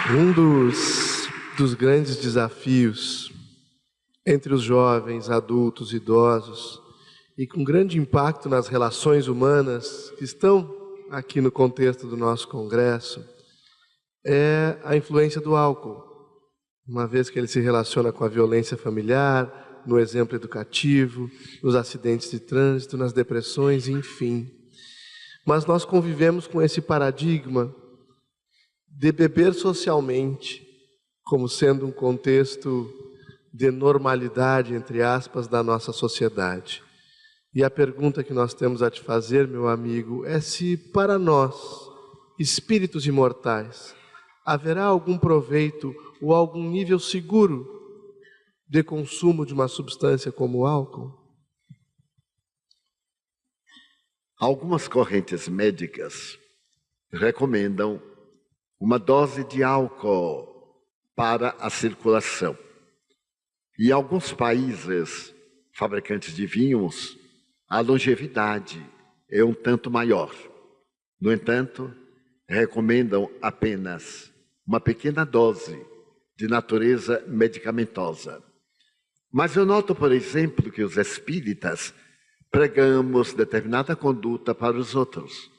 Um dos grandes desafios entre os jovens, adultos, idosos, e com grande impacto nas relações humanas que estão aqui no contexto do nosso congresso, é a influência do álcool, uma vez que ele se relaciona com a violência familiar, no exemplo educativo, nos acidentes de trânsito, nas depressões, enfim. Mas nós convivemos com esse paradigma de beber socialmente, como sendo um contexto de normalidade, entre aspas, da nossa sociedade. E a pergunta que nós temos a te fazer, meu amigo, é se para nós, espíritos imortais, haverá algum proveito ou algum nível seguro de consumo de uma substância como o álcool? Algumas correntes médicas recomendam uma dose de álcool para a circulação. E em alguns países, fabricantes de vinhos, a longevidade é um tanto maior. No entanto, recomendam apenas uma pequena dose de natureza medicamentosa. Mas eu noto, por exemplo, que os espíritas pregamos determinada conduta para os outros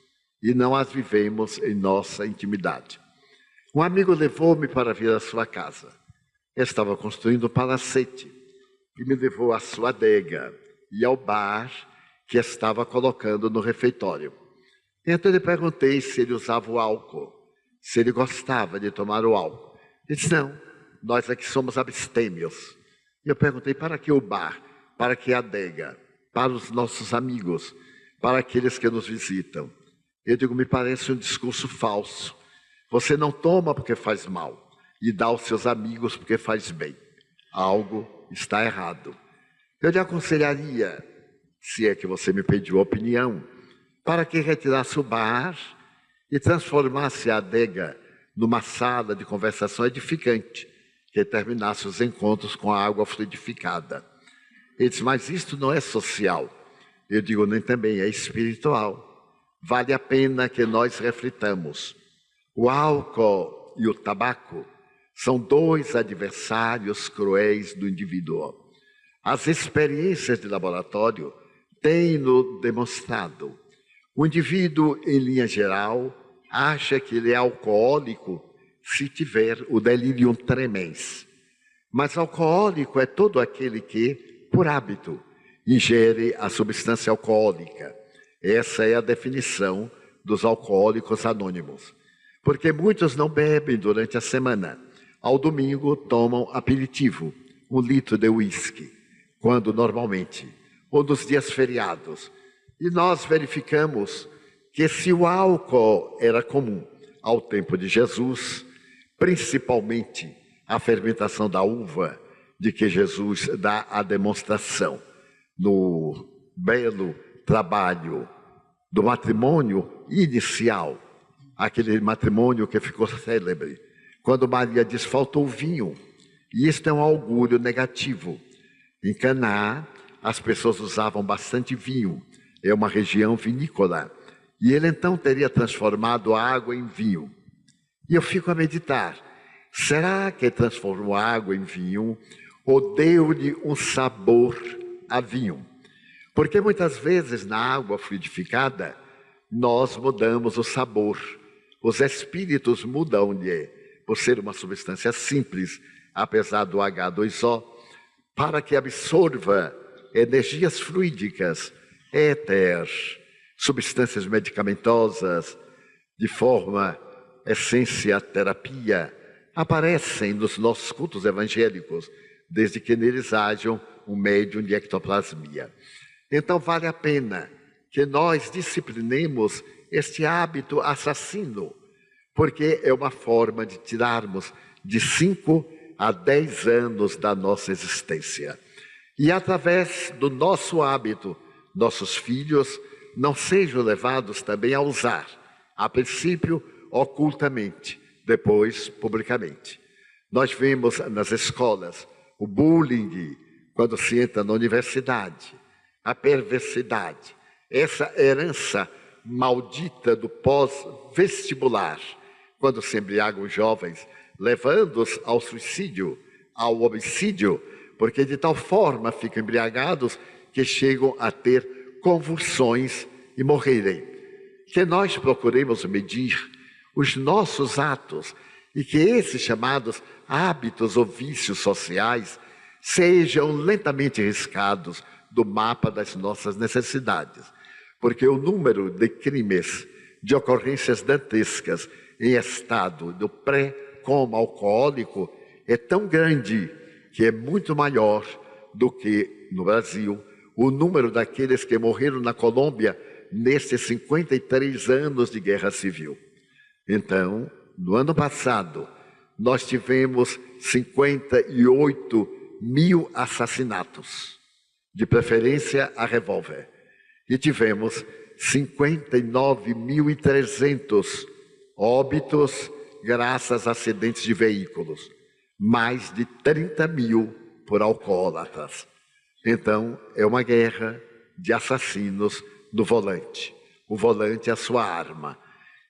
e não as vivemos em nossa intimidade. Um amigo levou-me para vir à sua casa. Eu estava construindo um palacete e me levou à sua adega e ao bar que estava colocando no refeitório. Então eu lhe perguntei se ele usava o álcool, se ele gostava de tomar o álcool. Ele disse, não, nós aqui somos abstêmios. E eu perguntei, para que o bar? Para que a adega? Para os nossos amigos? Para aqueles que nos visitam? Eu digo, me parece um discurso falso. Você não toma porque faz mal e dá aos seus amigos porque faz bem. Algo está errado. Eu lhe aconselharia, se é que você me pediu opinião, para que retirasse o bar e transformasse a adega numa sala de conversação edificante, que terminasse os encontros com a água fluidificada. Ele disse, mas isto não é social. Eu digo, nem também é espiritual. Vale a pena que nós reflitamos. O álcool e o tabaco são dois adversários cruéis do indivíduo. As experiências de laboratório têm-no demonstrado. O indivíduo, em linha geral, acha que ele é alcoólico se tiver o delirium tremens. Mas alcoólico é todo aquele que, por hábito, ingere a substância alcoólica. Essa é a definição dos alcoólicos anônimos. Porque muitos não bebem durante a semana. Ao domingo tomam aperitivo, 1 litro de uísque, quando normalmente, ou nos dias feriados. E nós verificamos que se o álcool era comum ao tempo de Jesus, principalmente a fermentação da uva, de que Jesus dá a demonstração no belo trabalho do matrimônio inicial, aquele matrimônio que ficou célebre, quando Maria diz, faltou vinho, e isto é um augúrio negativo. Em Caná, as pessoas usavam bastante vinho, é uma região vinícola, e ele então teria transformado a água em vinho. E eu fico a meditar, será que transformou a água em vinho ou deu-lhe um sabor a vinho? Porque muitas vezes na água fluidificada, nós mudamos o sabor. Os espíritos mudam-lhe, por ser uma substância simples, apesar do H2O, para que absorva energias fluídicas, éter, substâncias medicamentosas, de forma essência terapia, aparecem nos nossos cultos evangélicos, desde que neles hajam um médium de ectoplasmia. Então vale a pena que nós disciplinemos este hábito assassino, porque é uma forma de tirarmos de 5 a 10 anos da nossa existência. E através do nosso hábito, nossos filhos não sejam levados também a usar, a princípio ocultamente, depois publicamente. Nós vemos nas escolas o bullying, quando se entra na universidade, a perversidade, essa herança maldita do pós-vestibular, quando se embriagam jovens levando-os ao suicídio, ao homicídio, porque de tal forma ficam embriagados que chegam a ter convulsões e morrerem. Que nós procuremos medir os nossos atos e que esses chamados hábitos ou vícios sociais sejam lentamente riscados do mapa das nossas necessidades, porque o número de crimes, de ocorrências dantescas em estado do pré-coma alcoólico é tão grande que é muito maior do que no Brasil o número daqueles que morreram na Colômbia nesses 53 anos de guerra civil. Então, no ano passado, nós tivemos 58 mil assassinatos, de preferência a revólver, e tivemos 59.300 óbitos graças a acidentes de veículos, mais de 30 mil por alcoólatras. Então, é uma guerra de assassinos no volante. O volante é a sua arma.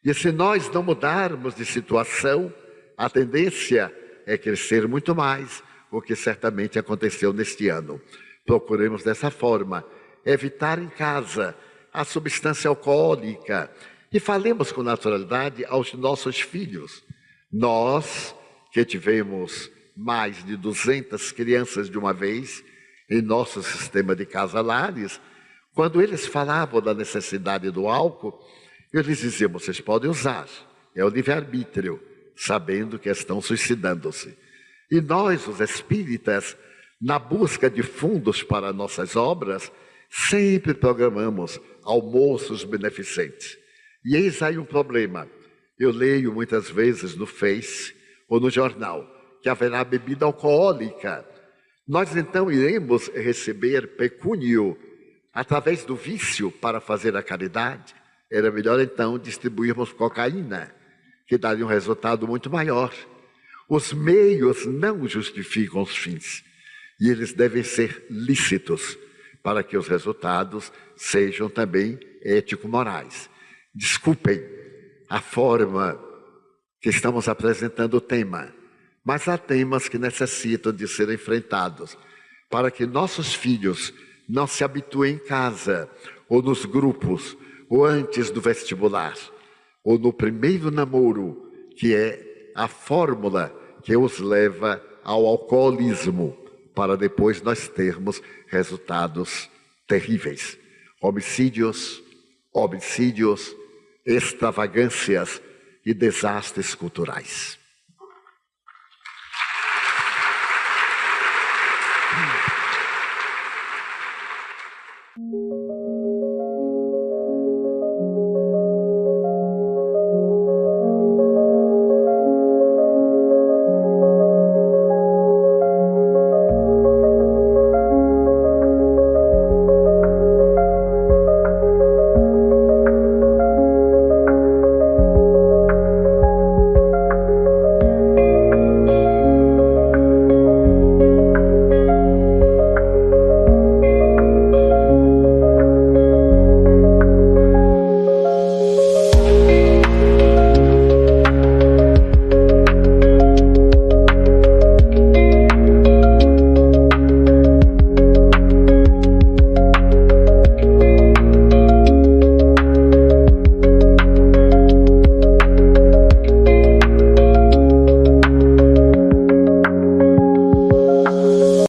E se nós não mudarmos de situação, a tendência é crescer muito mais, o que certamente aconteceu neste ano. Procuremos dessa forma evitar em casa a substância alcoólica e falemos com naturalidade aos nossos filhos. Nós, que tivemos mais de 200 crianças de uma vez em nosso sistema de casalares, quando eles falavam da necessidade do álcool, eu lhes dizia, vocês podem usar, é o livre-arbítrio, sabendo que estão suicidando-se. E nós, os espíritas, na busca de fundos para nossas obras, sempre programamos almoços beneficentes. E eis aí um problema. Eu leio muitas vezes no Face ou no jornal que haverá bebida alcoólica. Nós então iremos receber pecúnio através do vício para fazer a caridade. Era melhor então distribuirmos cocaína, que daria um resultado muito maior. Os meios não justificam os fins, e eles devem ser lícitos, para que os resultados sejam também ético-morais. Desculpem a forma que estamos apresentando o tema, mas há temas que necessitam de ser enfrentados, para que nossos filhos não se habituem em casa, ou nos grupos, ou antes do vestibular, ou no primeiro namoro, que é a fórmula que os leva ao alcoolismo, para depois nós termos resultados terríveis. Homicídios, extravagâncias e desastres culturais.